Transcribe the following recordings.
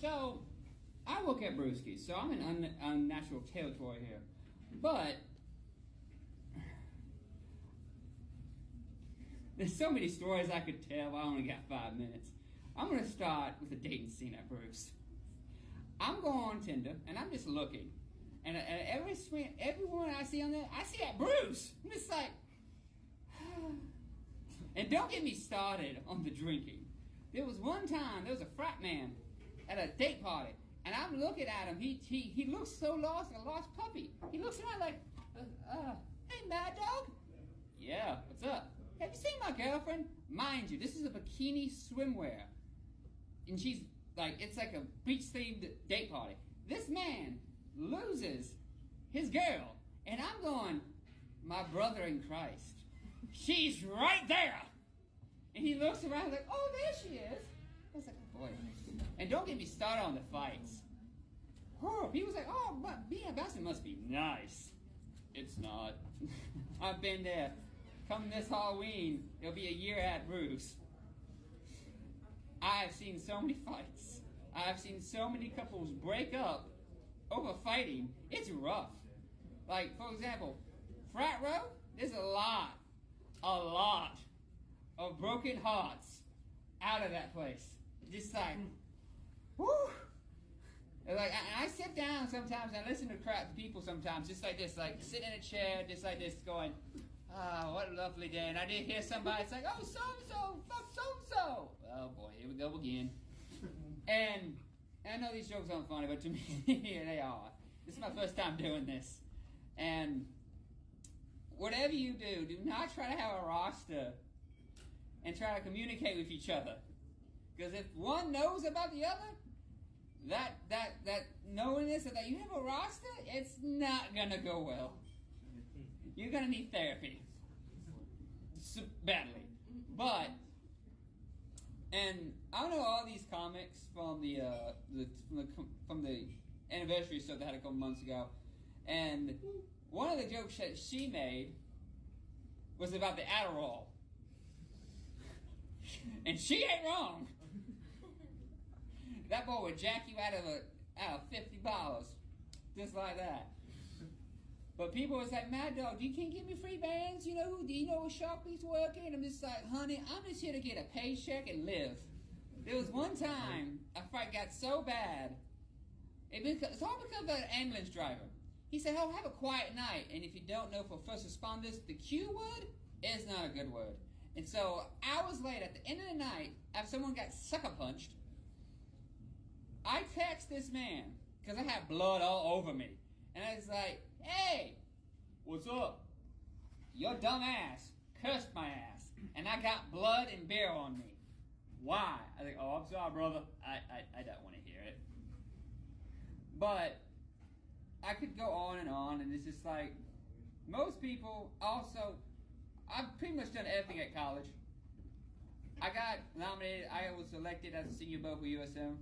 So, I work at Brewski's, so I'm in unnatural territory here. But there's so many stories I could tell. I only got 5 minutes. I'm going to start with a dating scene at Bruce. I'm going on Tinder, and I'm just looking. And everyone I see on there, I see at Bruce. I'm just like... And don't get me started on the drinking. There was one time, there was a frat man at a date party, and I'm looking at him. He looks so lost, like a lost puppy. He looks around like, hey, Mad Dog. Yeah, what's up? Have you seen my girlfriend? Mind you, this is a bikini swimwear. And she's like, it's like a beach-themed date party. This man loses his girl, and I'm going, my brother in Christ. She's right there. And he looks around like, oh, there she is. I was like, oh, boy. And don't get me started on the fights. He was like, oh, but being a bastard must be nice. It's not. I've been there. Come this Halloween, it'll be a year at Bruce. I've seen so many fights. I've seen so many couples break up over fighting. It's rough. Like, for example, frat row, there's a lot of broken hearts out of that place. Just like, whoo. Like, I sit down sometimes and I listen to people sometimes, just like this, like sitting in a chair, just like this, going, what a lovely day. And I did hear somebody, it's like, oh, so-and-so, fuck so-and-so. Oh, boy, here we go again. And I know these jokes aren't funny, but to me, they are. This is my first time doing this. And whatever you do, do not try to have a roster and try to communicate with each other. Because if one knows about the other, that knowingness that you have a roster, it's not going to go well. You're going to need therapy. Badly. But, and I know all these comics from the anniversary stuff they had a couple months ago. And one of the jokes that she made was about the Adderall. And she ain't wrong. That boy would jack you out of $50. Just like that. But people was like, Mad Dog, you can't give me free bands? Do you know where Sharpie's working? I'm just like, honey, I'm just here to get a paycheck and live. There was one time a fight got so bad, it's all because of an ambulance driver. He said, oh, have a quiet night. And if you don't know, for first responders, the Q word is not a good word. And so hours later, at the end of the night, after someone got sucker punched, I text this man, because I had blood all over me. And I was like, hey, what's up? Your dumb ass cursed my ass. And I got blood and beer on me. Why? I think, oh, I'm sorry, brother. I don't want to hear it. But I could go on, and it's just like, most people also, I've pretty much done everything at college. I got nominated, I was selected as a senior bow for USM.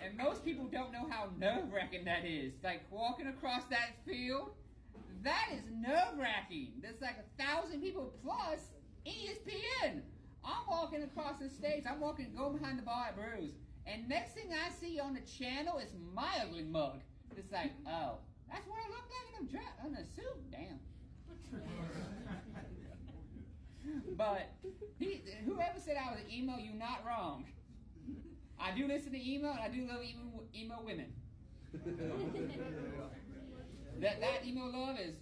And most people don't know how nerve-wracking that is. Like, walking across that field, that is nerve-wracking. There's like 1,000 people plus ESPN. I'm walking across the stage, going behind the bar at Brews. And next thing I see on the channel is my ugly mug. It's like, oh, that's what I look like in a suit? Damn. But whoever said I was an emo, you're not wrong. I do listen to emo, and I do love emo women. that emo love is...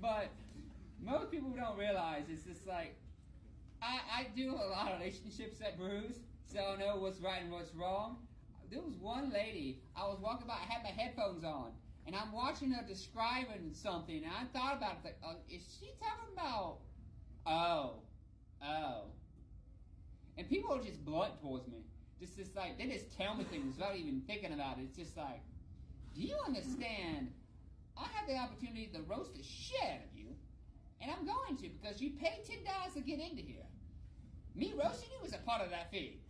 But most people don't realize it's just like, I do a lot of relationships at Brews, so I know what's right and what's wrong. There was one lady, I was walking by, I had my headphones on, and I'm watching her describing something, and I thought about it, like, is she talking about, oh. And people are just blunt towards me. Just like, they just tell me things without even thinking about it. It's just like, do you understand? I have the opportunity to roast the shit out of you, and I'm going to, because you paid $10 to get into here. Me roasting you is a part of that fee.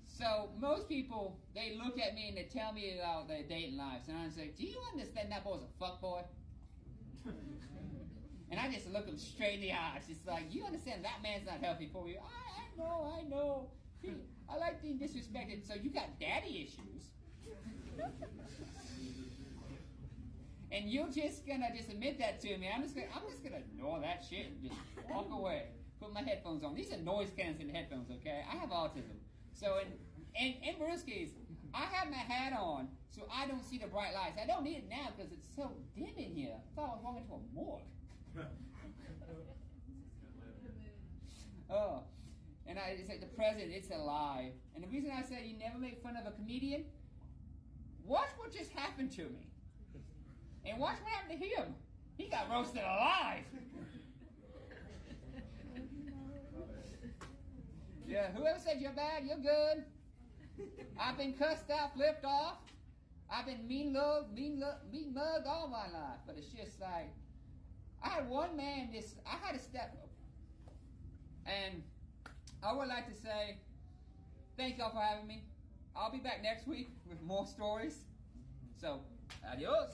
So most people, they look at me and they tell me about their dating lives, and I say, do you understand that boy's a fuckboy? And And I just look him straight in the eyes. It's like, you understand that man's not healthy for you. I know. I like being disrespected. So you got daddy issues. And you're just gonna just admit that to me. I'm just gonna ignore that shit and just walk away. Put my headphones on. These are noise canceling headphones, okay? I have autism. So in Brewskis, I have my hat on so I don't see the bright lights. I don't need it now because it's so dim in here. I thought I was walking to a morgue. Oh, and it's like the president, it's alive. And the reason I say you never make fun of a comedian, watch what just happened to me. And watch what happened to him. He got roasted alive. Yeah, whoever said you're bad, you're good. I've been cussed out, flipped off. I've been mean mugged all my life. But it's just like, I had one man, I had a step up. And I would like to say, thank y'all for having me. I'll be back next week with more stories. So, adios.